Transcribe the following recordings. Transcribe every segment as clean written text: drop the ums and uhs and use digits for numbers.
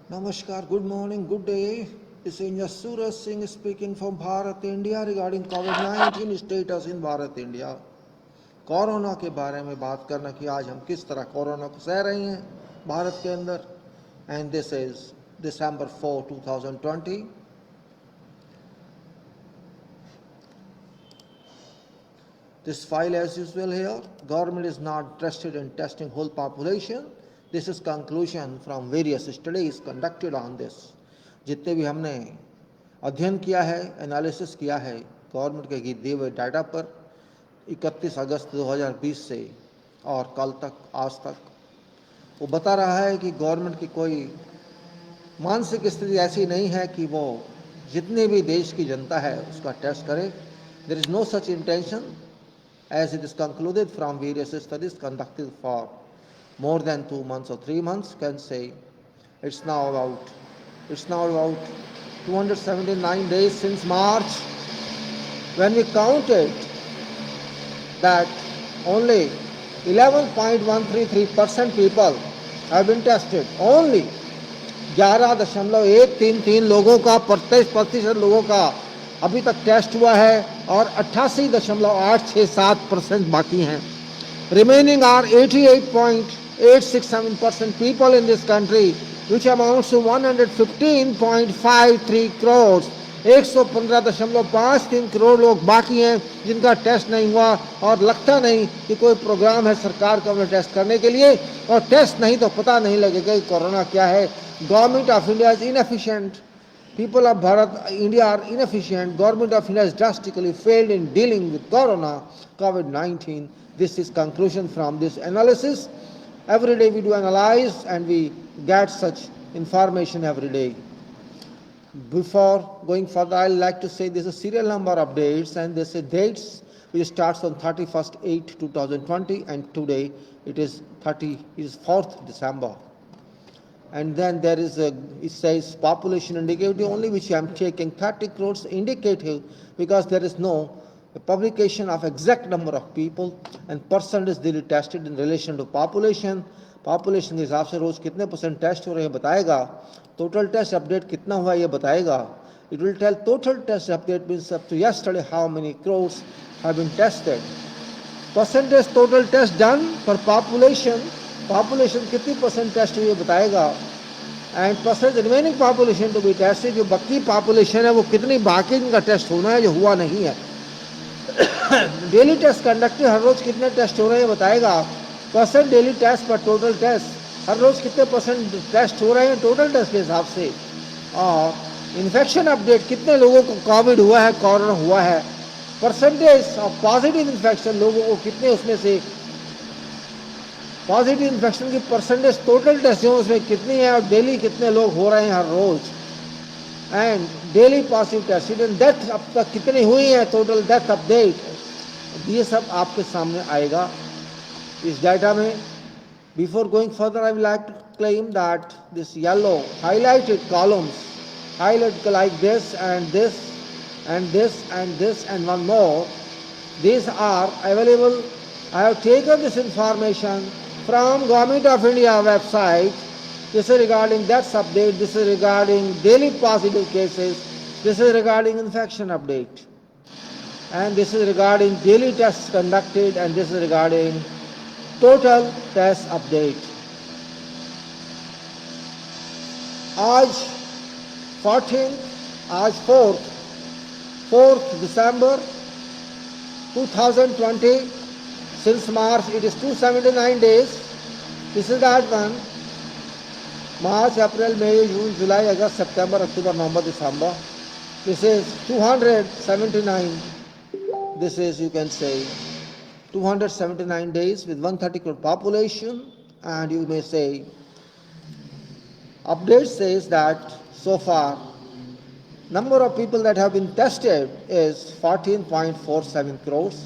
Namaskar, good morning, good day. This is Suraj Singh speaking from Bharat, India regarding COVID-19 status in Bharat, India. Corona के बारे में बात करना कि आज हम किस तरह कोरोना को सह रहे हैं भारत के अंदर. And this is December 4, 2020. This file as usual here. Government is not interested in testing whole population. This is conclusion from various studies conducted on this. जितने भी हमने अध्ययन किया है, एनालिसिस किया है गवर्नमेंट के दिए हुए डाटा पर 31 अगस्त 2020 से और कल तक आज तक, वो बता रहा है कि गवर्नमेंट की कोई मानसिक स्थिति ऐसी नहीं है कि वो जितने भी देश की जनता है उसका टेस्ट करे. There is no such intention as it is concluded from various studies conducted for more than 2 months or 3 months. Can say it's now about 279 days since March, when we counted that only 11.133% people have been tested. Only 11.133 लोगों का, 35% लोगों का अभी तक test हुआ है और 88.867% बाकी हैं. Remaining are 88.867% people in this country, which amounts to 115.53 crores. 115.53 crore लोग बाकी हैं जिनका टेस्ट नहीं हुआ, और लगता नहीं कि कोई प्रोग्राम है सरकार का उन्हें टेस्ट करने के लिए, और टेस्ट नहीं तो पता नहीं लगेगा कि कोरोना क्या है. Government of India is inefficient. People of Bharat, India are inefficient. Government of India has drastically failed in dealing with Corona, COVID-19. This is conclusion from this analysis. Every day we do analyze and we get such information every day. Before going further, I like to say this is serial number of dates and this is dates which starts on 31st/8/2020 and today it is 4th December. And then there is it says population indicative only, which I am taking 30 crores indicative because there is no publication of exact number of people, and percent is daily tested in relation to population. Population के हिसाब से रोज कितने % test हो रहे हैं बताएगा. Total test update कितना हुआ ये बताएगा. It will tell total test update means up to yesterday how many crores have been tested. Percentage total test done for population कितनी % टेस्ट हुई बताएगा. And percent remaining population to be tested, जो बाकी population है वो कितनी बाकी इनका टेस्ट होना है जो हुआ नहीं है. डेली टेस्ट कंडक्टेड, हर रोज कितने टेस्ट हो रहे हैं बताएगा. परसेंट डेली टेस्ट पर टोटल टेस्ट, हर रोज कितने % टेस्ट हो रहे हैं टोटल टेस्ट के हिसाब से. और इन्फेक्शन अपडेट, कितने लोगों को कोविड हुआ है, कोरोना हुआ है. परसेंटेज ऑफ पॉजिटिव इन्फेक्शन, लोगों को कितने उसमें से पॉजिटिव इन्फेक्शन की परसेंटेज टोटल टेस्ट जो उसमें कितनी है और डेली कितने लोग हो रहे हैं हर रोज. And daily positive test death अब तक कितनी हुई है, टोटल डेथ अपडेट, ये सब आपके सामने आएगा इस डाटा में. Before going further I will like to claim that this yellow highlighted columns, highlight like this and this and this and this and one more, these are available. I have taken this information from Government of India website. This is regarding deaths update, this is regarding daily positive cases, this is regarding infection update, and this is regarding daily tests conducted, and this is regarding total test update. आज 4th December 2020. Since March it is 279 days. This is that one. March, April, May, June, July, August, September, October, November, December. This is 279. This is, you can say, 279 days with 130 crore population, and you may say update says that so far number of people that have been tested is 14.47 crores.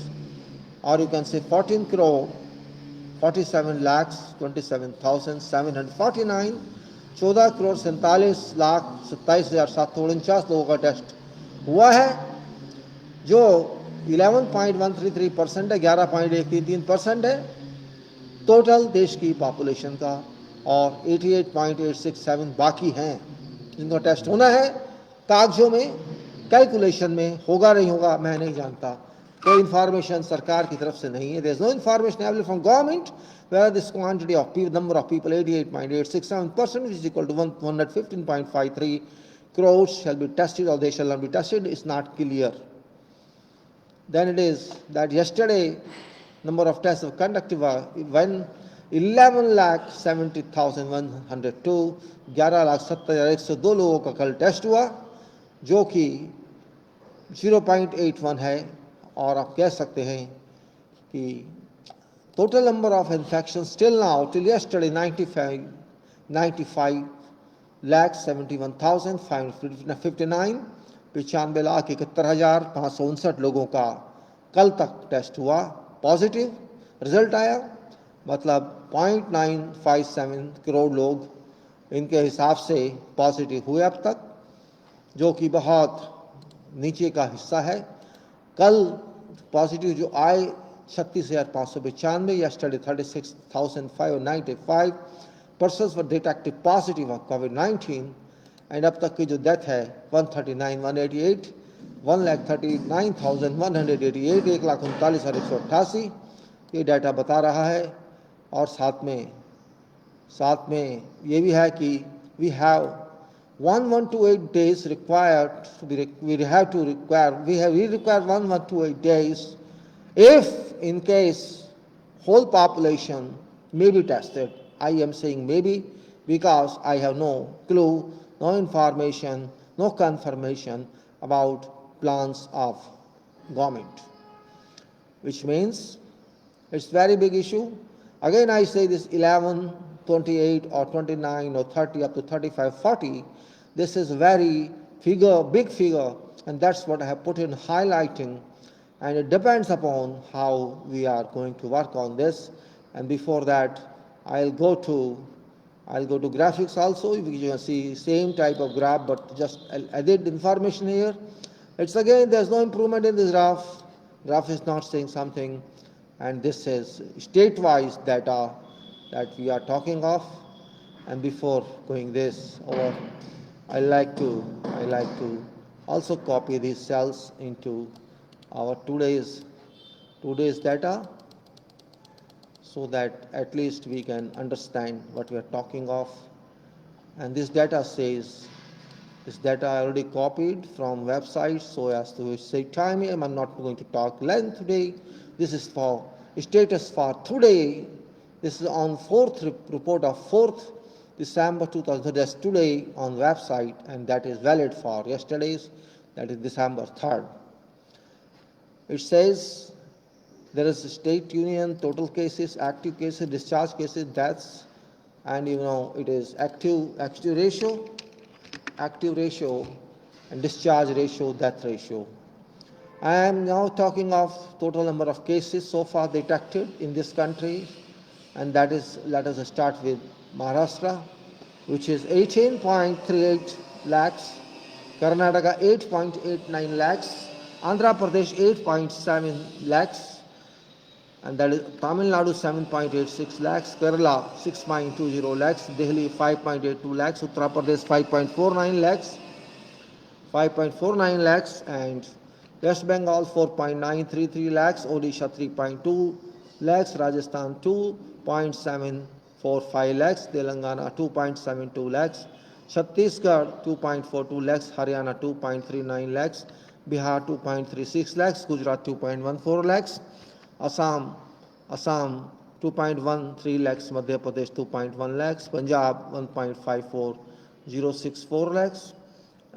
Or you can say 14 crore 47 lakhs 27,749, 14 crore 47 lakh 27,749 लोगों का test हुआ है, जो 11.133% है, 11.133% है total देश की population का. और 88.867 बाकी हैं जिनका टेस्ट होना है। कागजों में, कैलकुलेशन में होगा नहीं होगा मैं नहीं जानता, कोई इन्फॉर्मेशन सरकार की तरफ से नहीं है। There is no information available from government where this quantity of people, number of people 88.867%, which is equal to 115.53 crores shall be tested or they shall not be tested is not clear. Then it is that yesterday number of tests were conducted when 11,70,102 11,70,102 लोगों का कल test हुआ जो कि 0.81 है। और आप कह सकते हैं कि total number of infections till now, till yesterday, 95 lakh 71,559, 95,71,559 लोगों का कल तक टेस्ट हुआ, पॉजिटिव रिजल्ट आया। मतलब 0.957 करोड़ लोग इनके हिसाब से पॉजिटिव हुए अब तक, जो कि बहुत नीचे का हिस्सा है। कल पॉजिटिव जो आए 36,595, yesterday 36,595 persons were detected positive of COVID-19 and अब तक की जो डेथ है 139,188, 1,39,188, 1,39,188 ये डाटा बता रहा है। और साथ में ये भी है कि we have 1128 days required we require 1128 days if in case whole population may be tested. I am saying maybe because I have no clue, no information, no confirmation about plans of government, which means it's very big issue. Again I say this 11, 28 or 29 or 30 up to 35, 40, this is very big figure, and that's what I have put in highlighting, and it depends upon how we are going to work on this. And before that I'll go to graphics also. You can see same type of graph but just added information here. It's again there's no improvement in this graph is not saying something, and this is state-wise data that we are talking of. And before going this over, I like to also copy these cells into our today's data, so that at least we can understand what we are talking of. And this data I already copied from websites so as to save time. I'm not going to talk length today. This is for status for today. This is on report of 4th December 2000. That's today on website, and that is valid for yesterday's, that is December 3rd. It says there is state union, total cases, active cases, discharge cases, deaths, and it is active ratio, and discharge ratio, death ratio. I am now talking of total number of cases so far detected in this country, and that is, let us start with Maharashtra, which is 18.38 lakhs, Karnataka 8.89 lakhs, Andhra Pradesh 8.7 lakhs, and that is Tamil Nadu 7.86 lakhs, Kerala 6.20 lakhs, Delhi 5.82 lakhs, Uttar Pradesh 5.49 lakhs, and West Bengal 4.933 lakhs, Odisha 3.2 lakhs, Rajasthan 2.745 lakhs, Telangana 2.72 lakhs, Chhattisgarh 2.42 lakhs, Haryana 2.39 lakhs, Bihar 2.36 lakhs, Gujarat 2.14 lakhs, Assam 2.13 lakhs, Madhya Pradesh 2.1 lakhs, Punjab 1.54064 lakhs,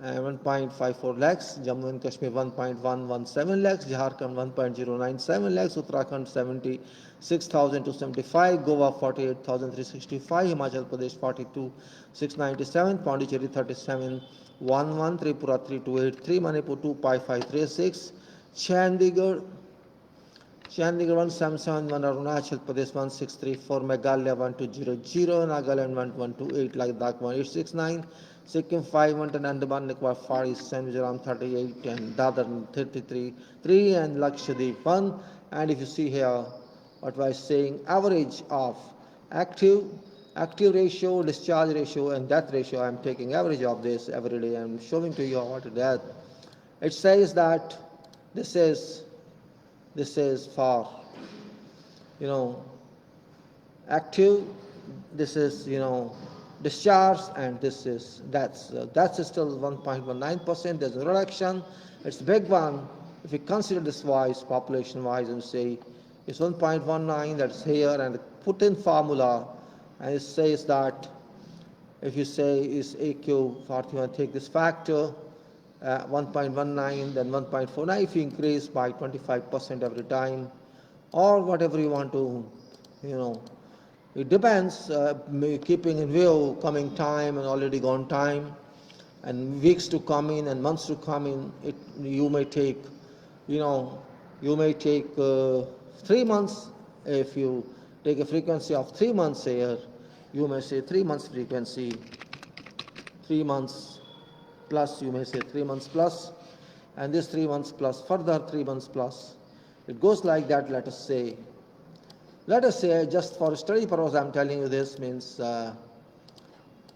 1.54 lakhs, Jammu and Kashmir 1.117 lakhs, Jharkhand 1.097 lakhs, Uttarakhand 76,275, Goa 48,365, Himachal Pradesh 42,697, Pondicherry 37,11, Tripura 3,283, Manipur 2,5536, Chandigarh 1,771, Arunachal Pradesh 1,634, Meghalaya 1,200, Nagaland 1,128, Ladakh 1,869, Sikkim 500, Andaman Nicobar 47, Mizoram 38, and Dadar 33, and Lakshadweep 1. And if you see here, what I was saying, average of active active ratio, discharge ratio, and death ratio. I'm taking average of this every day. I'm showing to you what it is. It says that this is for active, this is discharge, and this is deaths. Deaths is still 1.19%. There's a reduction. It's a big one. If we consider this wise, population wise, and say it's 1.19, that's here, and put in formula, and it says that if you say is AQ, for you want to take this factor, 1.19, then 1.49, if you increase by 25% every time, or whatever you want to, it depends, keeping in view coming time and already gone time, and weeks to come in and months to come in. You may take 3 months. If you take a frequency of 3 months here, you may say 3 months frequency, 3 months plus, you may say 3 months plus, and this 3 months plus, further 3 months plus. It goes like that. Let us say, just for study purpose, I'm telling you this, means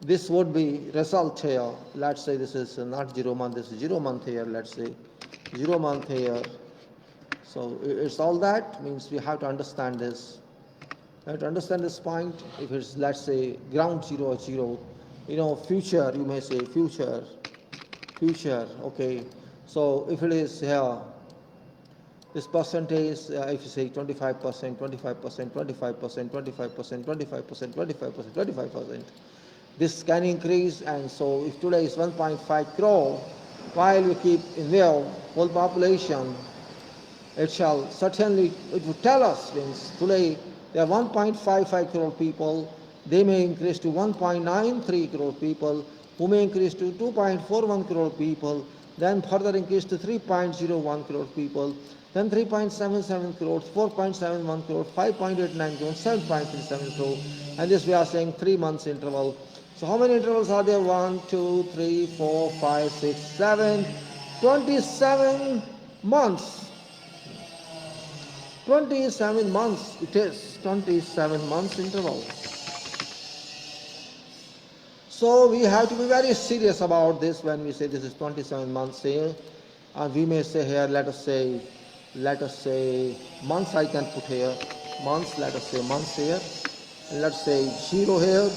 this would be result here. Let's say this is not 0 month, this is 0 month here. Let's say 0 month here. So it's all that, means we have to understand this. We have to understand this point. If it's, let's say, ground 0 or 0, future, you may say future, okay. So if it is here, this percentage, if you say 25%, 25%, 25%, 25%, 25%, 25%, this can increase. And so if today is 1.5 crore, while we keep in view whole population, it will tell us, means today there are 1.55 crore people, they may increase to 1.93 crore people, who may increase to 2.41 crore people, then further increase to 3.01 crore people, then 3.77 crores, 4.71 crores, 5.89 crores, 7.37 crores, and this we are saying 3 months interval. So how many intervals are there? 1, 2, 3, 4, 5, 6, 7, 27 months. 27 months it is, 27 months interval. So we have to be very serious about this when we say this is 27 months here. And we may say here, let us say months. I can put here months, let us say months here, and let's say 0 here,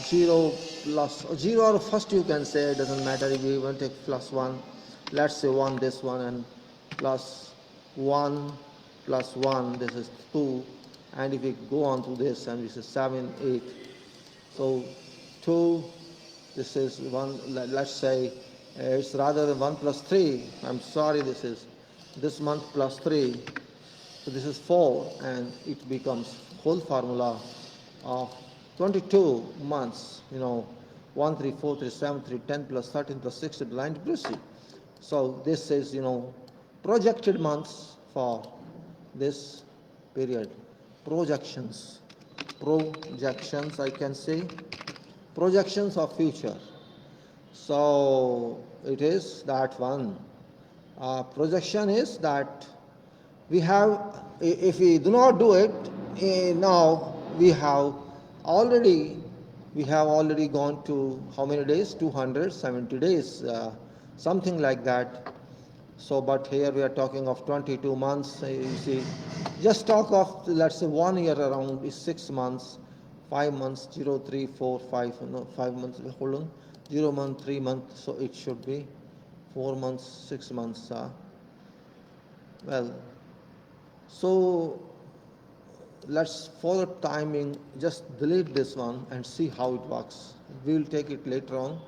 0 plus 0, or first you can say, it doesn't matter if you want to take plus 1, let's say 1, this one, and plus 1 plus 1, this is 2, and if we go on to this, and this is 7, 8, so 2, this is 1, let's say it's rather than 1 plus 3, I'm sorry, this is this month plus 3, so this is 4, and it becomes whole formula of 22 months, 1, 3, 4, 3, 7, 3, 10 plus 13 plus 16 line plus C. So this is, projected months for this period. Projections, I can say, projections of future. So it is that one. Projection is that we have, if we do not do it now, we have already gone to how many days? 270 days, something like that. So, but here we are talking of 22 months. You see, just talk of, let's say 1 year around is 6 months, 5 months, 0, 3, 4, 5, 5 months, hold on, 0 month, 3 months, so it should be 4 months, 6 months. Well, so let's, for the timing, just delete this one and see how it works. We will take it later on.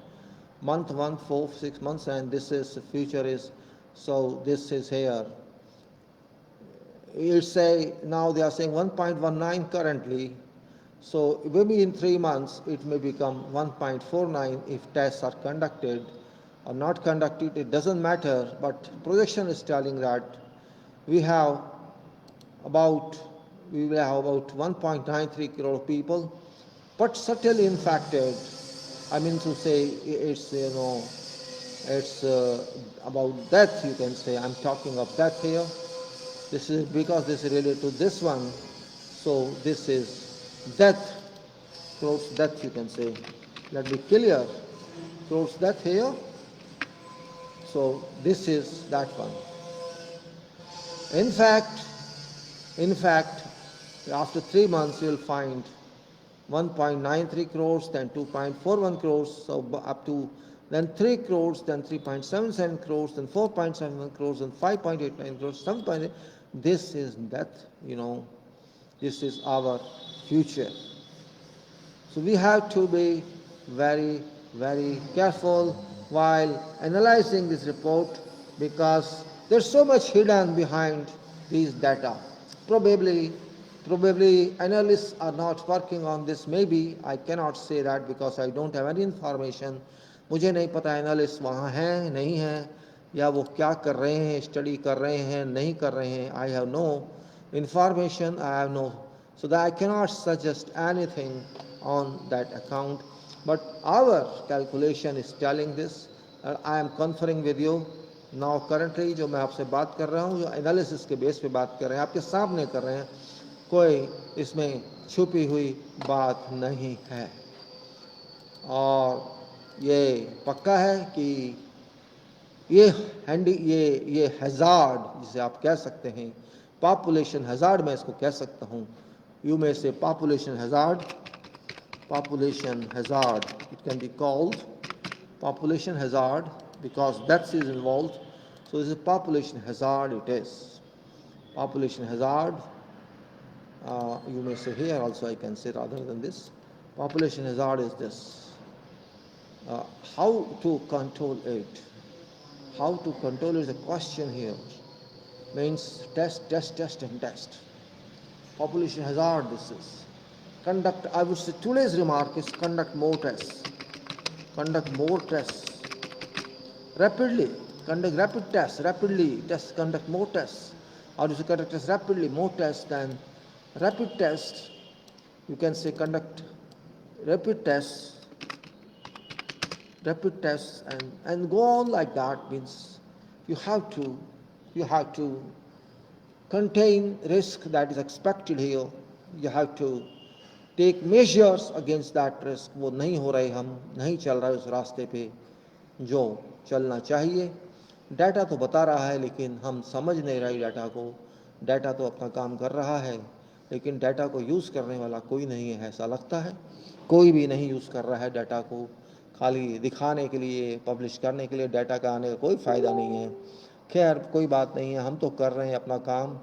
Month 1, 4, 6 months, and this is future is, so this is here. You say, now they are saying 1.19 currently, so maybe in 3 months it may become 1.49 if tests are conducted or not conducted, it doesn't matter, but projection is telling that we will have about 1.93 crore people, but subtly infected. I mean to say, it's it's about death, you can say. I'm talking of death here. This is because this is related to this one, so this is death crores death, you can say. Let me clear crores death here. So this is that one. In fact, after 3 months you will find 1.93 crores, then 2.41 crores, so up to then 3 crores, then 3.77 crores, then 4.71 crores, then 5.89 crores, 7.8. This is death, this is our future. So we have to be very, very careful while analyzing this report, because there's so much hidden behind these data. Probably analysts are not working on this. Maybe I cannot say that because I don't have any information. मुझे नहीं पता analyst वहाँ हैं नहीं हैं, या वो क्या कर रहे हैं, स्टडी कर रहे हैं नहीं कर रहे हैं. I have no information, so that I cannot suggest anything on that account. But our calculation is telling this. I am conferring with you now currently. जो मैं आपसे बात कर रहा हूँ, जो एनालिसिस के बेस पे बात कर रहे हैं, आपके सामने कर रहे हैं, कोई इसमें छुपी हुई बात नहीं है. और ये पक्का है कि ये हैजार्ड, जिसे आप कह सकते हैं पॉपुलेशन हैजार्ड, मैं इसको कह सकता हूँ. यू मे से population hazard, it can be called population hazard because death is involved. So this is population hazard. It is population hazard. You may say here also, I can say rather than this. Population hazard is this. How to control it? How to control is a question here. Means test. Population hazard this is. Conduct, I would say today's remark is conduct more tests. Conduct more tests. Rapidly. Conduct rapid tests. Rapidly. Conduct more tests. Or you say conduct tests rapidly, more tests than rapid tests. You can say conduct rapid tests and go on like that. Means you have to contain risk that is expected here. You have to take measures against that risk. वो नहीं हो रहे, हम नहीं चल रहे उस रास्ते पे जो चलना चाहिए. डाटा तो बता रहा है लेकिन हम समझ नहीं रहे डाटा को. डाटा तो अपना काम कर रहा है लेकिन डाटा को यूज़ करने वाला कोई नहीं है. ऐसा लगता है कोई भी नहीं यूज़ कर रहा है डाटा को. खाली दिखाने के लिए, पब्लिश करने के लिए डाटा का आने का कोई फ़ायदा नहीं है. खैर कोई बात नहीं है, हम तो कर रहे हैं अपना काम.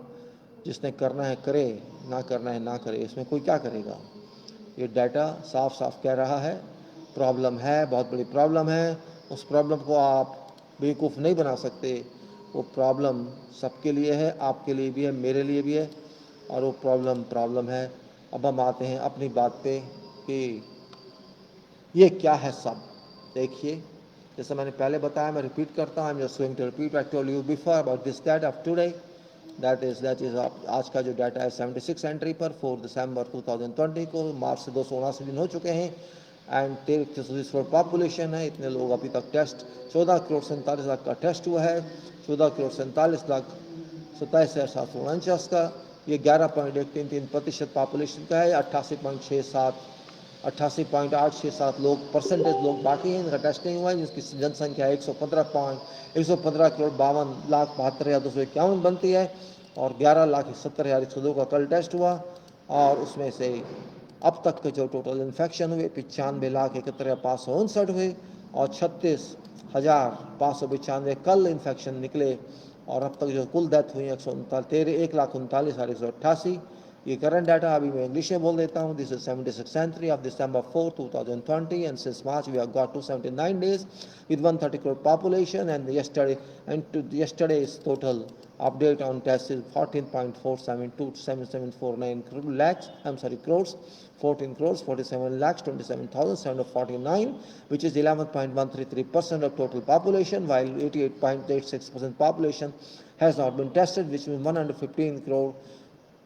जिसने करना है करे, ना करना है ना करे, इसमें कोई क्या करेगा. ये डाटा साफ साफ कह रहा है प्रॉब्लम है, बहुत बड़ी प्रॉब्लम है. उस प्रॉब्लम को आप बेवकूफ़ नहीं बना सकते. वो प्रॉब्लम सबके लिए है, आपके लिए भी है, मेरे लिए भी है, और वो प्रॉब्लम है. अब हम आते हैं अपनी बात पे कि ये क्या है सब. देखिए, जैसे मैंने पहले बताया, मैं रिपीट करता हूँ. I am just going to repeat what I told you before about this data of today. That is आज का जो डाटा है 76 एंट्री पर 4 दिसंबर 2020 को. मार्च से 279 दिन हो चुके हैं. एंड 13 पॉपुलेशन है. इतने लोग अभी तक टेस्ट 14 करोड़ 47 लाख का टेस्ट हुआ है. 14 करोड़ 47 लाख 27,749 का. ये 11.133% पॉपुलेशन का है. 88.867 लोग परसेंटेज लोग बाकी हैं, इनका टेस्ट नहीं हुआ है. जिसकी जनसंख्या 115 करोड़ 52 लाख 72,251 बनती है. और 11,70,102 का कल टेस्ट हुआ. और उसमें से अब तक के जो टोटल इन्फेक्शन हुए 95,71,559 हुए. और 36,595 कल इन्फेक्शन निकले. और अब तक जो कुल डेथ हुई 1,39,188. ये करंट डाटा अभी मैं इंग्लिश में बोल देता हूँ. This is 76 entry of December 4, 2020 and since March we have got 279 days with 130 crore population. And yesterday's total update on test is 14.4727749 lakhs. crores. 14 crores 47 lakhs 27,749, which is 11.133% of total population, while 88.86% population has not been tested, which means 115 crore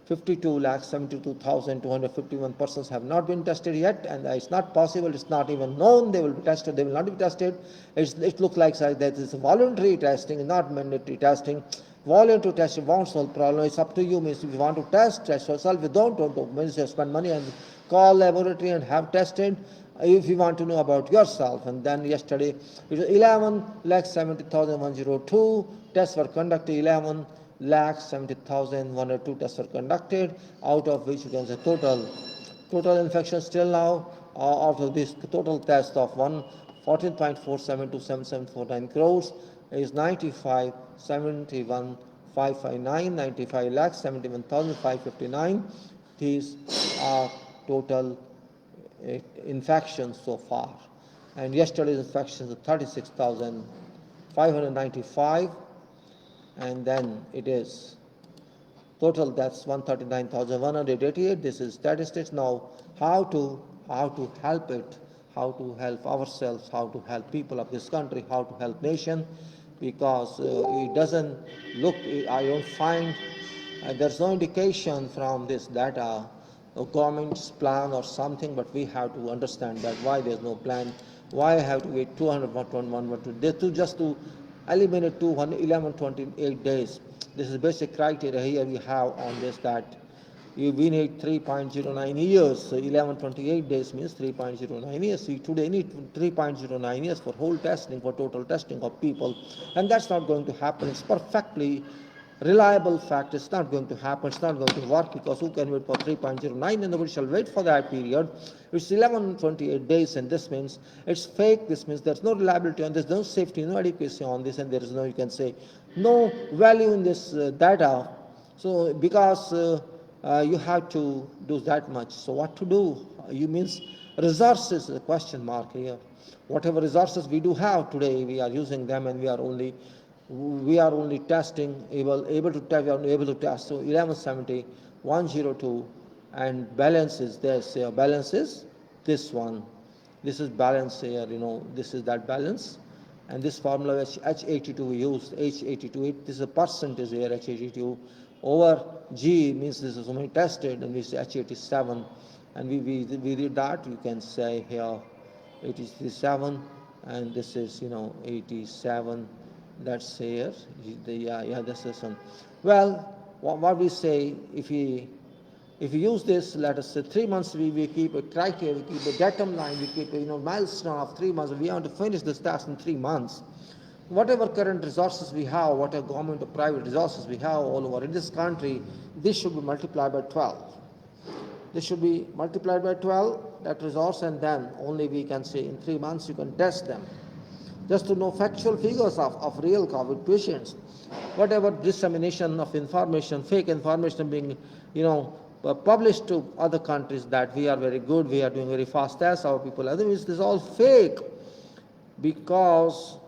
52 lakhs 72,251 persons have not been tested yet, and it's not possible, it's not even known they will be tested, they will not be tested. It looks like that is voluntary testing, not mandatory testing. Voluntary testing won't solve problem. It's up to you. Means if you want to test yourself. If you don't means you spend money and call laboratory and have tested if you want to know about yourself. And then yesterday it was 11,70,102 tests were conducted, 11,70,102 tests were conducted, out of which you can say total infections till now, out of this total test of 14.472779 crores is 95,71,559, 95,71,559. These are total infections so far. And yesterday's infections are 36,595, and then it is total deaths 139,188. This is statistics. Now, how to help it, how to help ourselves, how to help people of this country, how to help nation, because it doesn't look, I don't find, there's no indication from this data a government's plan or something, but we have to understand that why there's no plan, why I have to wait 201, just to eliminate 1128 days. This is basic criteria here we have on this, that we need 3.09 years. So 1128 days means 3.09 years. We today need 3.09 years for whole testing, for total testing of people. And that's not going to happen. It's perfectly reliable fact. It's not going to happen. It's not going to work, because who can wait for 3.09, and nobody shall wait for that period. It's 1128 days, and this means it's fake. This means there's no reliability on this, no safety, no adequacy on this, and there is no, you can say, no value in this data. So because you have to do that much. So what to do? You means resources is a question mark here. Whatever resources we do have today, we are using them, and we are only testing, able to test. So 1170, 102, and balance is this. Balance is this one. This is balance here. This is that balance. And this formula H82 we used, H82, this is a percentage here, H82 over G means this is so many tested, and we say H87, and we did that. You can say here 87, and this is 87. That's here. This is one. Well, what we say, if we use this, let us say 3 months, we keep a criteria, we keep a datum line, we keep a milestone of 3 months. We want to finish this task in 3 months. Whatever current resources we have, whatever government or private resources we have all over in this country, this should be multiplied by 12. This should be multiplied by 12, that resource, and then only we can say in 3 months you can test them. Just to know factual figures of real COVID patients. Whatever dissemination of information, fake information being, published to other countries that we are very good, we are doing very fast tests, our people, otherwise this is all fake, because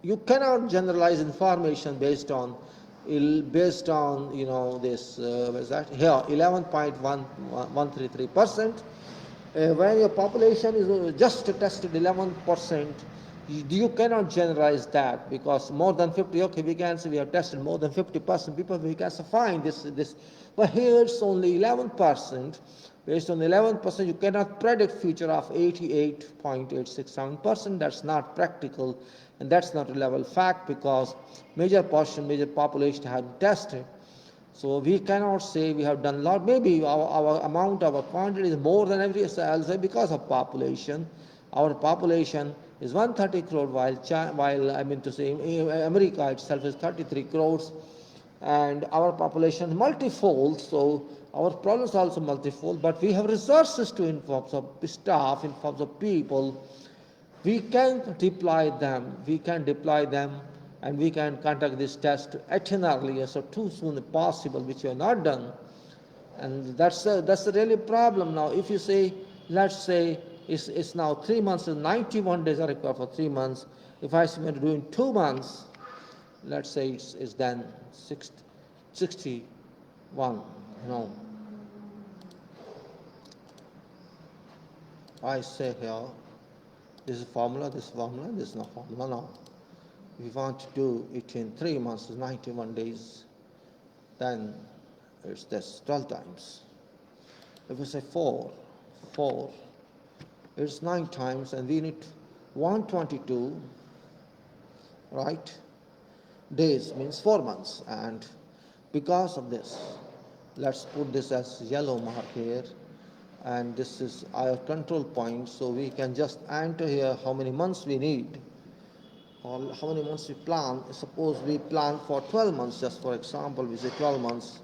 you cannot generalize information based on this, what is that? Here, 11.133%. When your population is just tested 11%, you cannot generalize that, because more than 50, okay, we can say we have tested more than 50% people, we can say fine, this, but here it's only 11%. Based on 11%, you cannot predict future of 88.867%. That's not practical, and that's not a reliable fact, because major population have been tested. So we cannot say we have done a lot. Maybe our amount, our quantity is more than every else because of population. Our population is 130 crore, while America itself is 33 crores, and our population is multifold, so our problems are also multifold, but we have resources to in forms of staff, in forms of people. We can deploy them, and we can conduct this test at an earlier, so too soon as possible, which we have not done. And that's a really problem. Now, if you say, let's say, it's now 3 months, and 91 days are required for 3 months. If I say do in 2 months, let's say it's then 61. I say here, this is formula, this is no formula now. If you want to do it in 3 months, 91 days, then it's this 12 times. If we say 4, it's 9 times, and we need 122, right? Days means 4 months, and because of this, let's put this as yellow mark here. and this is our control point, so we can just enter here how many months we need or how many months we plan. Suppose we plan for 12 months, just for example, we say 12 months,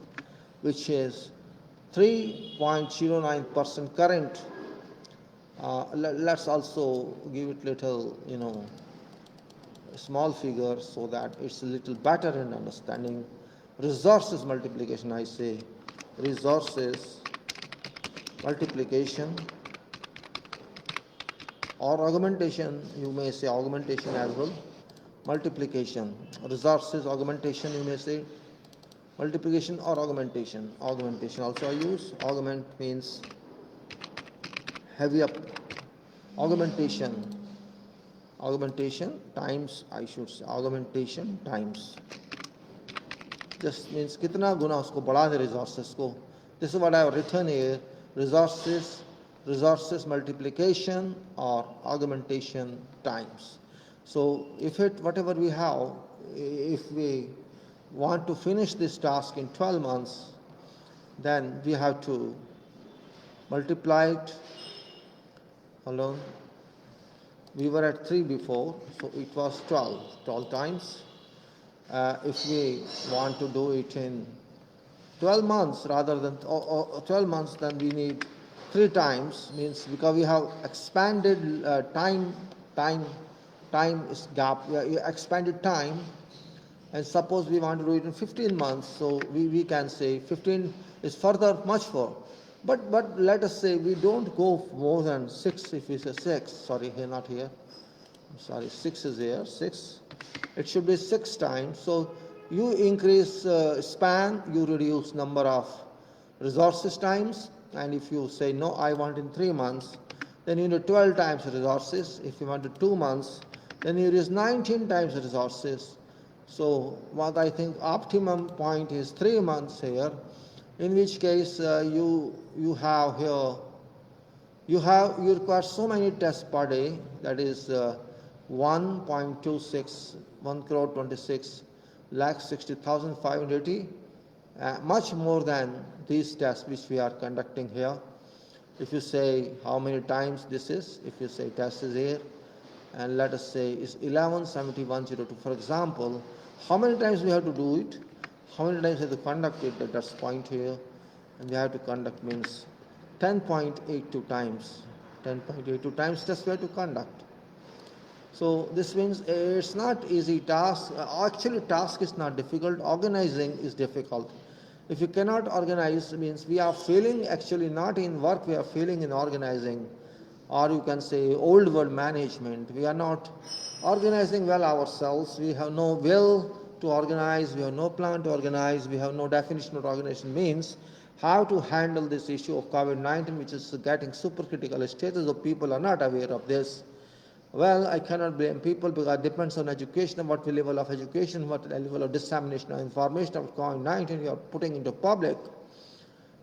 which is 3.09% current. Let's also give it little, small figure so that it's a little better in understanding. Resources multiplication, I say, resources multiplication or augmentation, you may say augmentation as well, multiplication, resources augmentation, you may say multiplication or augmentation. Augmentation also I use. Augment means heavy up. Augmentation times, I should say augmentation times, just means कितना गुना उसको बढ़ा दे resources को. This is what I have written here. Resources multiplication or augmentation times. So if whatever we have, if we want to finish this task in 12 months, then we have to multiply it. Alone, we were at 3 before, so it was 12 times. If we want to do it in 12 months rather than 12 months, then we need 3 times, means because we have expanded time is gap, we expanded time, and suppose we want to do it in 15 months, so we can say 15 is further much for. But let us say we don't go more than 6, if we say 6, sorry, here not here, sorry, 6 is here, 6, it should be 6 times. So you increase span, you reduce number of resources times, and if you say no, I want in 3 months, then you need 12 times resources. If you want to 2 months, then you use 19 times resources. So what I think optimum point is 3 months here, in which case you require so many tests per day, that is 1.26, 1,26,60,580, much more than these tests which we are conducting here. If you say how many times this is, if you say test is here, and let us say it's 117102, for example, how many times we have to do it, how many times we have to conduct it, that's point here, and we have to conduct means 10.82 times. 10.82 times test we have to conduct. So this means it's not easy task. Actually task is not difficult, organizing is difficult. If you cannot organize, means we are failing actually not in work, we are failing in organizing, or you can say old world management. We are not organizing well ourselves, we have no will to organize, we have no plan to organize, we have no definition of organization, means how to handle this issue of COVID-19, which is getting supercritical status of people are not aware of this. Well, I cannot blame people because it depends on education, what level of education, what level of dissemination of information of COVID-19 you are putting into public.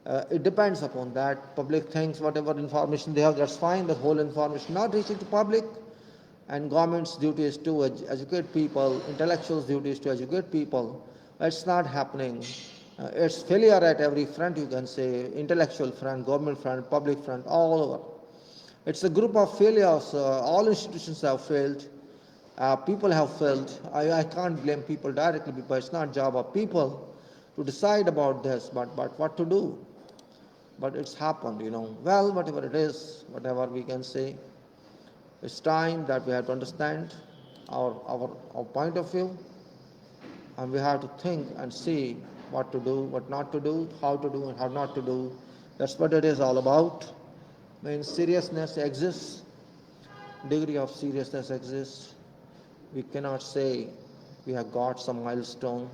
It depends upon that. Public thinks whatever information they have, that's fine, but whole information not reaching to public. And government's duty is to educate people, intellectuals' duty is to educate people. It's not happening. It's failure at every front, you can say, intellectual front, government front, public front, all over. It's a group of failures. All institutions have failed. People have failed. I can't blame people directly because it's not job of people to decide about this, but what to do. But it's happened, Well, whatever it is, whatever we can say, it's time that we have to understand our point of view, and we have to think and see what to do, what not to do, how to do and how not to do. That's what it is all about. When seriousness exists, degree of seriousness exists, we cannot say we have got some milestone.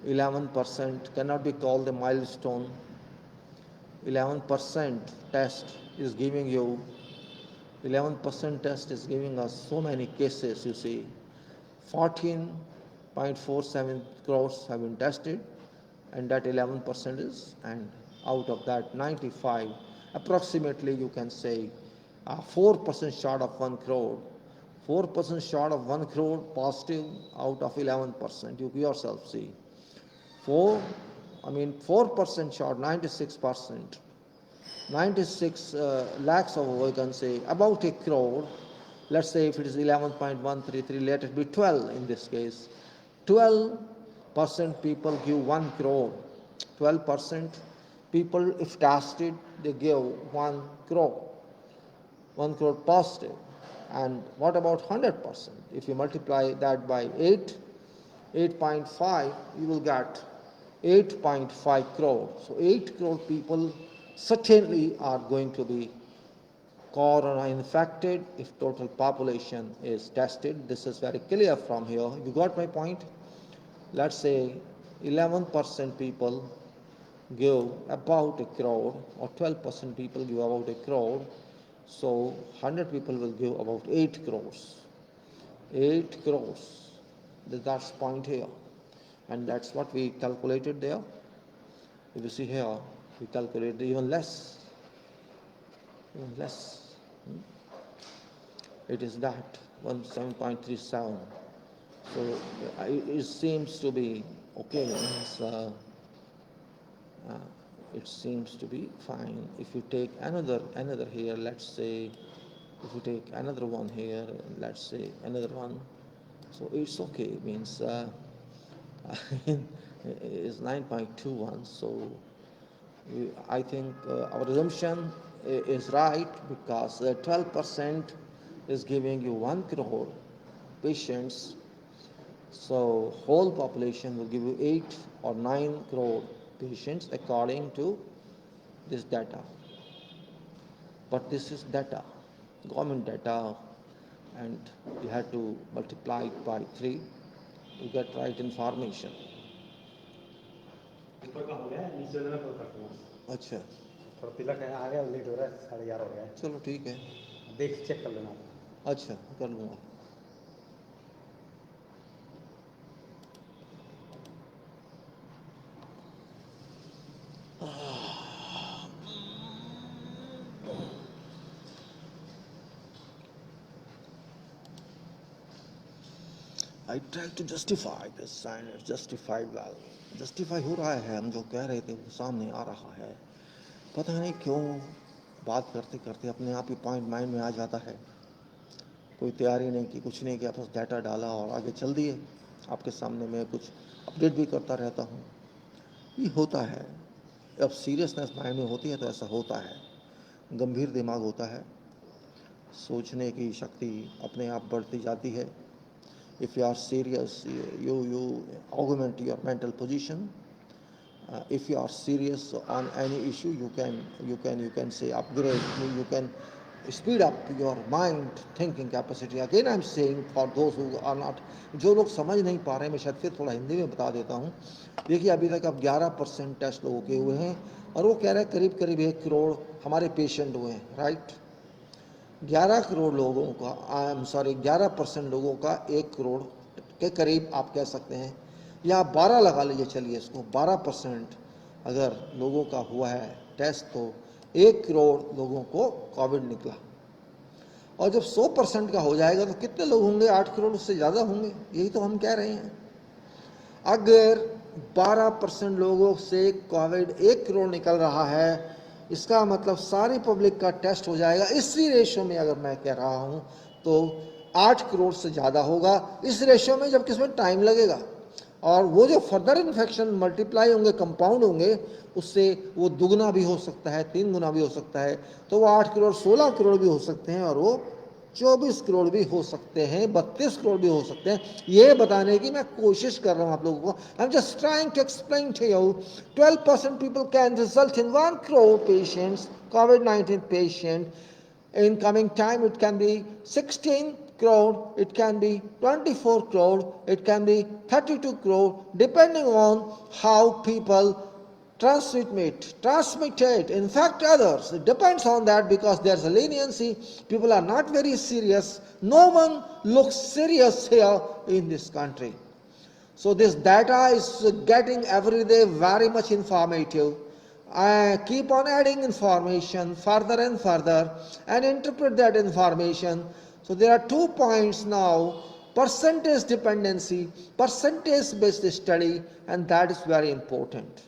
11% cannot be called a milestone. 11% test is giving you, 11% test is giving us so many cases, you see. 14.47 crores have been tested, and that 11% is, and out of that 95, approximately you can say 4% short of 1 crore. 4% short of 1 crore positive out of 11%. You yourself see. 4% short, 96%. 96 lakhs of, we can say, about a crore. Let's say if it is 11.133, let it be 12 in this case. 12% people give 1 crore. 12% people, if tested, they give 1 crore. 1 crore positive. And what about 100%? If you multiply that by 8.5, you will get 8.5 crore. So 8 crore people certainly are going to be corona infected if total population is tested. This is very clear from here. You got my point? Let's say 11% people give about a crore, or 12% people give about a crore. So 100 people will give about 8 crores. 8 crores. That's the point here. And that's what we calculated there. If you see here, we calculated even less. Even less. It is that 17.37. So it seems to be okay. It seems to be fine. If you take another here, let's say, if you take another one here, let's say another one, so it's okay. Means is 9.21. So I think our assumption is right, because 12% is giving you 1 crore patients. So whole population will give you 8 or 9 crore patients according to this data. But this is data, government data, and you have to multiply it by 3 to get right information. अच्छा, थोड़ा तिलक है, आ गया, late हो रहा है, 11:30 हो गया है। चलो ठीक है, देख चेक कर लेना। अच्छा कर लूँगा। I try to justify this, and it's justified well. Justify हो रहा है, हम जो कह रहे थे वो सामने आ रहा है। पता नहीं क्यों बात करते करते अपने आप ही पॉइंट माइंड में आ जाता है। कोई तैयारी नहीं की, कुछ नहीं किया, बस डाटा डाला और आगे चल दिए। आपके सामने मैं कुछ अपडेट भी करता रहता हूँ। ये होता है, अब सीरियसनेस माइंड में होती है तो ऐसा होता है। गंभीर दिमाग होता है, सोचने की शक्ति अपने आप बढ़ती जाती है। If you are serious, you augment your mental position. If you are serious on any issue, you can say upgrade. You can speed up your mind thinking capacity. Again, I'm saying for those who are not, जो लोग समझ नहीं पा रहे हैं, मैं शायद फिर थोड़ा हिंदी में बता देता हूँ। देखिए, अभी तक अब 11% टेस्ट लोगों के हुए हैं, और वो कह रहे हैं करीब करीब 1 करोड़ हमारे पेशेंट हुए हैं, राइट। 11 करोड़ लोगों का, 11% लोगों का 1 करोड़ के करीब आप कह सकते हैं, या 12 लगा लीजिए, चलिए इसको 12% अगर लोगों का हुआ है टेस्ट, तो 1 करोड़ लोगों को कोविड निकला। और जब 100% का हो जाएगा तो कितने लोग होंगे? 8 करोड़, उससे ज़्यादा होंगे। यही तो हम कह रहे हैं। अगर 12% लोगों से कोविड 1 करोड़ निकल रहा है, इसका मतलब सारी पब्लिक का टेस्ट हो जाएगा। इसी रेशो में अगर मैं कह रहा हूं तो 8 करोड़ से ज़्यादा होगा इस रेशो में, जबकि इसमें टाइम लगेगा। और वो जो फर्दर इन्फेक्शन मल्टीप्लाई होंगे, कंपाउंड होंगे, उससे वो दुगना भी हो सकता है, 3 गुना भी हो सकता है। तो वो 8 करोड़ 16 करोड़ भी हो सकते हैं, और वो 24 करोड़ भी हो सकते हैं, 32 करोड़ भी हो सकते हैं। ये बताने की मैं कोशिश कर रहा हूँ आप लोगों को। I am just trying to explain to you 12% people can result in 1 crore patients, COVID-19 patient. In coming time, it can be 16 crore, it can be 24 crore, it can be 32 crore, depending on how people transmitted, infect others. It depends on that, because there's a leniency. People are not very serious. No one looks serious here in this country. So this data is getting every day very much informative. I keep on adding information further and further and interpret that information. So there are 2 points now: percentage dependency, percentage based study, and that is very important.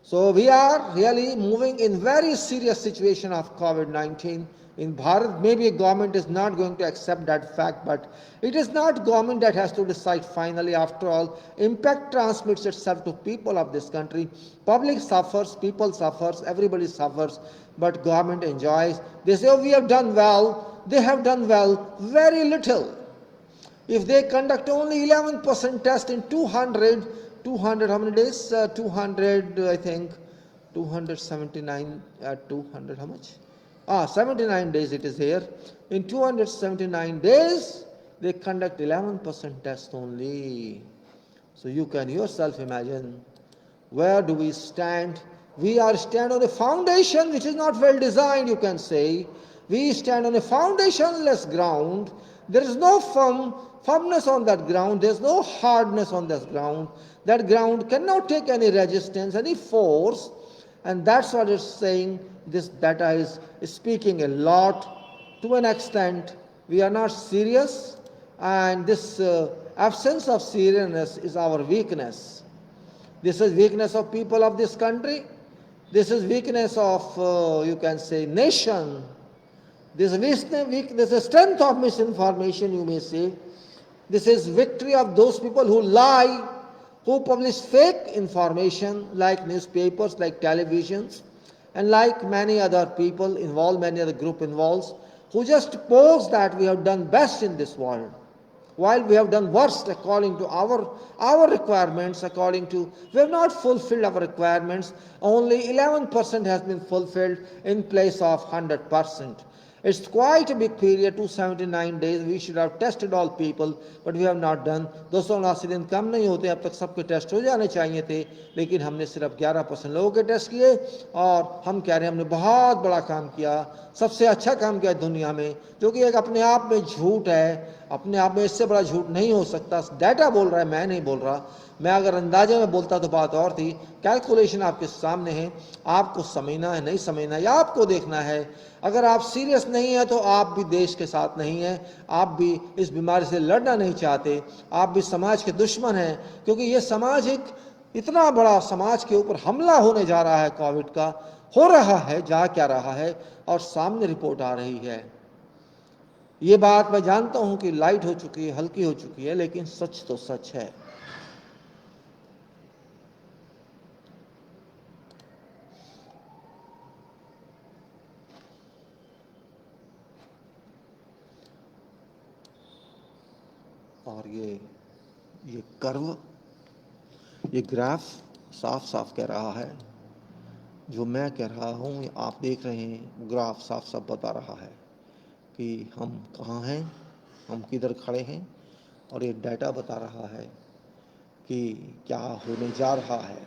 So we are really moving in very serious situation of COVID-19 in Bharat. Maybe government is not going to accept that fact, but it is not government that has to decide finally. After all, impact transmits itself to people of this country. Public suffers, people suffers, everybody suffers, but government enjoys. They say, oh, we have done well. They have done well, very little. If they conduct only 11% test in 200, how many days? 200, I think, 279, 200, how much? 79 days it is here. In 279 days, they conduct 11% test only. So you can yourself imagine, where do we stand? We are stand on a foundation which is not well designed, you can say. We stand on a foundationless ground. There is no firmness on that ground. There is no hardness on that ground. That ground cannot take any resistance, any force. And that's what it's saying. This data is speaking a lot. To an extent, we are not serious. And this absence of seriousness is our weakness. This is weakness of people of this country. This is weakness of, you can say, nation. This is strength of misinformation, you may say. This is victory of those people who lie, who publish fake information, like newspapers, like televisions, and like many other people involved, many other group involved, who just pose that we have done best in this world, while we have done worst according to our requirements. We have not fulfilled our requirements. Only 11% has been fulfilled in place of 100%. It's quite a big period, 279 days. We should have tested all people, but we have not done. 279 दिन कम नहीं होते, अब तक सबके test हो जाने चाहिए थे, लेकिन हमने सिर्फ 11% लोगों के टेस्ट किए, और हम कह रहे हैं हमने बहुत बड़ा काम किया, सबसे अच्छा काम किया दुनिया में, जो कि एक अपने आप में झूठ है. अपने आप में इससे बड़ा झूठ नहीं हो सकता. डाटा बोल रहा है, मैं नहीं बोल रहा. मैं अगर अंदाजे में बोलता तो बात और थी. कैलकुलेशन आपके सामने है, आपको समझना है, नहीं समझना या आपको देखना है. अगर आप सीरियस नहीं है तो आप भी देश के साथ नहीं है, आप भी इस बीमारी से लड़ना नहीं चाहते, आप भी समाज के दुश्मन हैं, क्योंकि ये समाज एक इतना बड़ा समाज के ऊपर हमला होने जा रहा है. कोविड का हो रहा है, जा क्या रहा है, और सामने रिपोर्ट आ रही है. ये बात मैं जानता हूं कि लाइट हो चुकी है, हल्की हो चुकी है, लेकिन सच तो सच है. और ये कर्व, ये ग्राफ साफ साफ कह रहा है. जो मैं कह रहा हूँ आप देख रहे हैं, ग्राफ साफ साफ बता रहा है कि हम कहाँ हैं, हम किधर खड़े हैं, और ये डाटा बता रहा है कि क्या होने जा रहा है,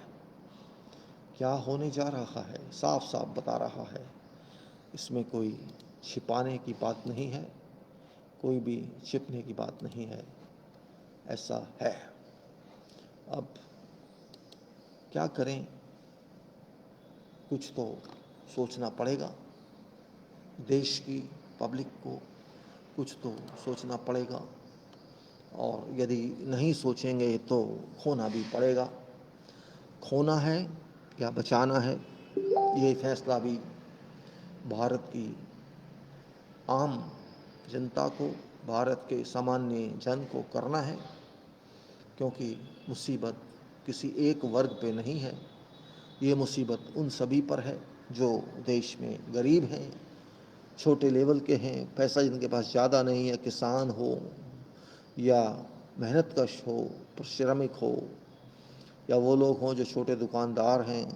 क्या होने जा रहा है. साफ साफ बता रहा है. इसमें कोई छिपाने की बात नहीं है, कोई भी छिपने की बात नहीं है. ऐसा है. अब क्या करें, कुछ तो सोचना पड़ेगा. देश की पब्लिक को कुछ तो सोचना पड़ेगा, और यदि नहीं सोचेंगे तो खोना भी पड़ेगा. खोना है या बचाना है, ये फैसला भी भारत की आम जनता को, भारत के सामान्य जन को करना है, क्योंकि मुसीबत किसी एक वर्ग पे नहीं है. ये मुसीबत उन सभी पर है जो देश में गरीब हैं, छोटे लेवल के हैं, पैसा जिनके पास ज़्यादा नहीं है, किसान हो या मेहनतकश हो, श्रमिक हो, या वो लोग हों जो छोटे दुकानदार हैं,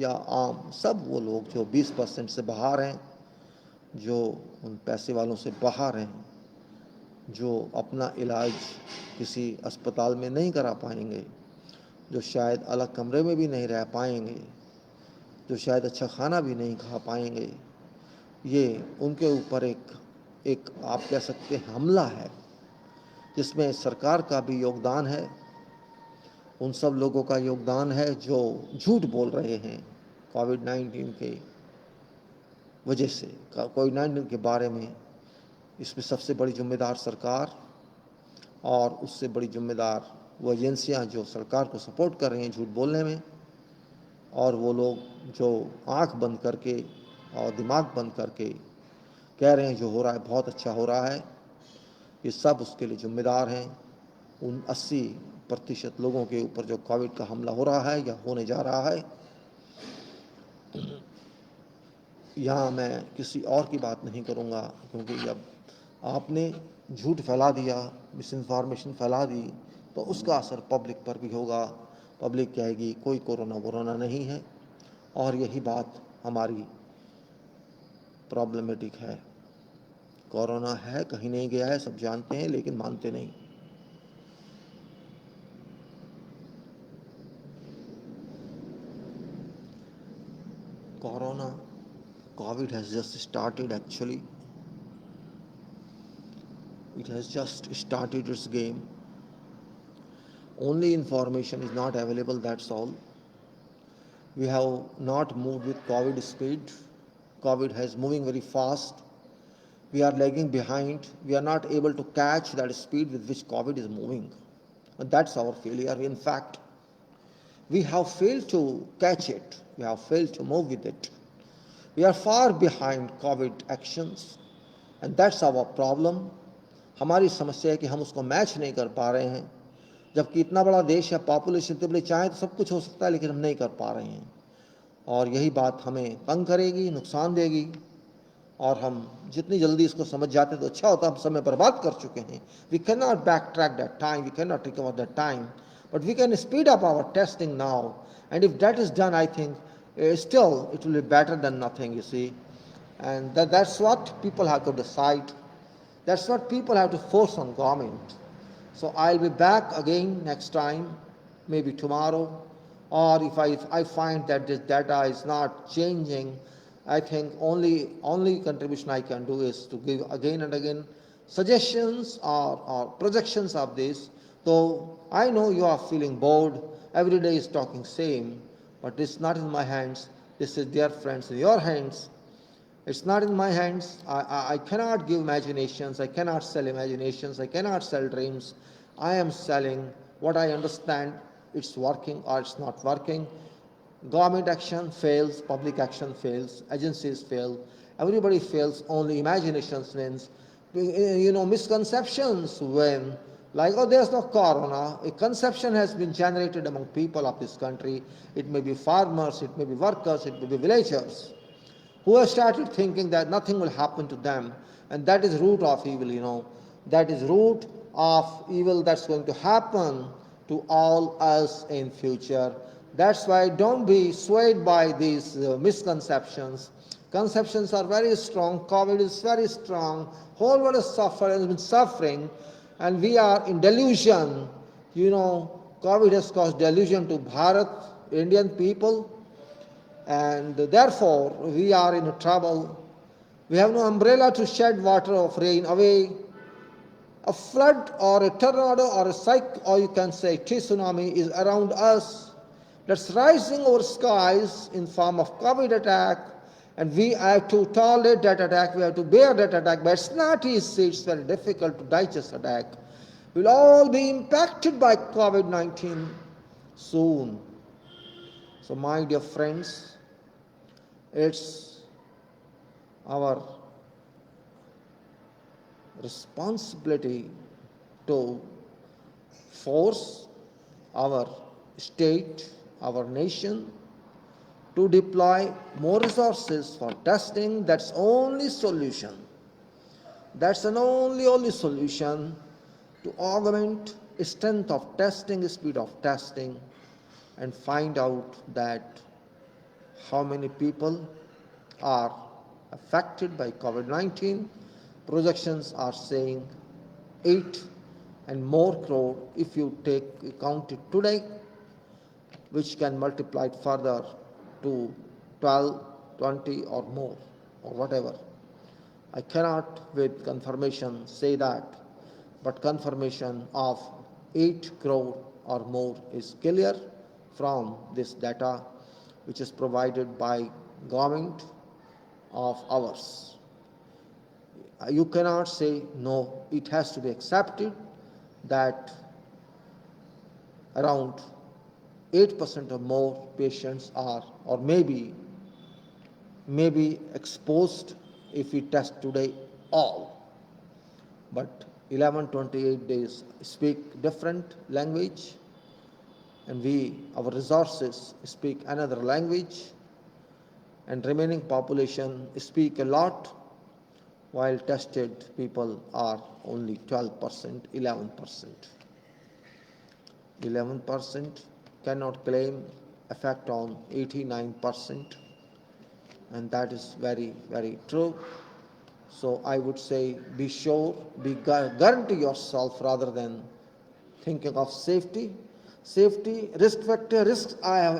या आम सब वो लोग जो 20% से बाहर हैं, जो उन पैसे वालों से बाहर हैं, जो अपना इलाज किसी अस्पताल में नहीं करा पाएंगे, जो शायद अलग कमरे में भी नहीं रह पाएंगे, जो शायद अच्छा खाना भी नहीं खा पाएंगे. ये उनके ऊपर एक आप कह सकते हैं हमला है, जिसमें सरकार का भी योगदान है, उन सब लोगों का योगदान है जो झूठ बोल रहे हैं कोविड-19 के वजह से. कोविड-19 के बारे में इसमें सबसे बड़ी जिम्मेदार सरकार, और उससे बड़ी जिम्मेदार वो एजेंसियां जो सरकार को सपोर्ट कर रही हैं झूठ बोलने में. और वो लोग जो आंख बंद करके और दिमाग बंद करके कह रहे हैं जो हो रहा है बहुत अच्छा हो रहा है, ये सब उसके लिए जिम्मेदार हैं उन 80% लोगों के ऊपर जो कोविड का हमला हो रहा है या होने जा रहा है। यहाँ मैं किसी और की बात नहीं करूँगा, क्योंकि जब आपने झूठ फैला दिया, मिस इन्फॉर्मेशन फैला दी, तो उसका असर पब्लिक पर भी होगा। पब्लिक कहेगी कोई कोरोना वोरोना नहीं है, और यही बात हमारी प्रॉब्लमेटिक है। कोरोना है, कहीं नहीं गया है, सब जानते हैं, लेकिन मानते नहीं। Corona, COVID has just started actually. It has just started its game. Only information is not available, that's all. We have not moved with COVID speed. COVID is moving very fast. We are lagging behind. We are not able to catch that speed with which COVID is moving. And that's our failure. In fact, we have failed to catch it. We have failed to move with it. We are far behind COVID actions, and that's our problem. हमारी समस्या है कि हम उसको match नहीं कर पा रहे हैं, जबकि इतना बड़ा देश है, पॉपुलेशन इतनी बड़ी, चाहे तो सब कुछ हो सकता है, लेकिन हम नहीं कर पा रहे हैं। और यही बात हमें तंग करेगी, नुकसान देगी, और हम जितनी जल्दी इसको समझ जाते तो अच्छा होता। हम समय बर्बाद कर चुके हैं। We can not back track that time, we can not recover that time, but we can speed up our testing now, and if that is done, I think still it will be better than nothing, you see. And that's what people have to decide. That's what people have to force on government. So I'll be back again next time, maybe tomorrow, or if I find that this data is not changing, I think only contribution I can do is to give again and again suggestions or projections of this. Though I know you are feeling bored, every day is talking same, but it's not in my hands. This is, dear friends, in your hands. It's not in my hands. I cannot give imaginations. I cannot sell imaginations. I cannot sell dreams. I am selling what I understand. It's working or it's not working. Government action fails, public action fails, agencies fail, everybody fails, only imaginations wins. Misconceptions win. Like, oh, there's no corona. A conception has been generated among people of this country. It may be farmers, it may be workers, it may be villagers, who have started thinking that nothing will happen to them, and that is root of evil. That is root of evil that's going to happen to all us in future. That's why don't be swayed by these misconceptions. Conceptions are very strong. COVID is very strong. Whole world has been suffering, and we are in delusion. COVID has caused delusion to Bharat, Indian people, and therefore we are in trouble. We have no umbrella to shed water of rain away. A flood or a tornado or or you can say tsunami is around us, that's rising over skies in form of COVID attack, and we have to tolerate that attack, we have to bear that attack, but it's not easy, it's very difficult to digest attack. We'll all be impacted by COVID-19 soon. So my dear friends, it's our responsibility to force our state, our nation, to deploy more resources for testing. That's only solution. That's an only solution to augment strength of testing, speed of testing, and find out that how many people are affected by COVID-19. Projections are saying 8 and more crore if you count it today, which can multiply it further to 12, 20 or more, or whatever. I cannot with confirmation say that, but confirmation of 8 crore or more is clear from this data which is provided by government of ours. You cannot say no, it has to be accepted that around 8% or more patients are or may be exposed if we test today all. But 11-28 days speak different language, and our resources speak another language, and remaining population speak a lot, while tested people are only 12%, 11%. 11% cannot claim effect on 89%, and that is very, very true. So I would say be sure, guarantee yourself rather than thinking of safety. Safety, risk factor, risks I have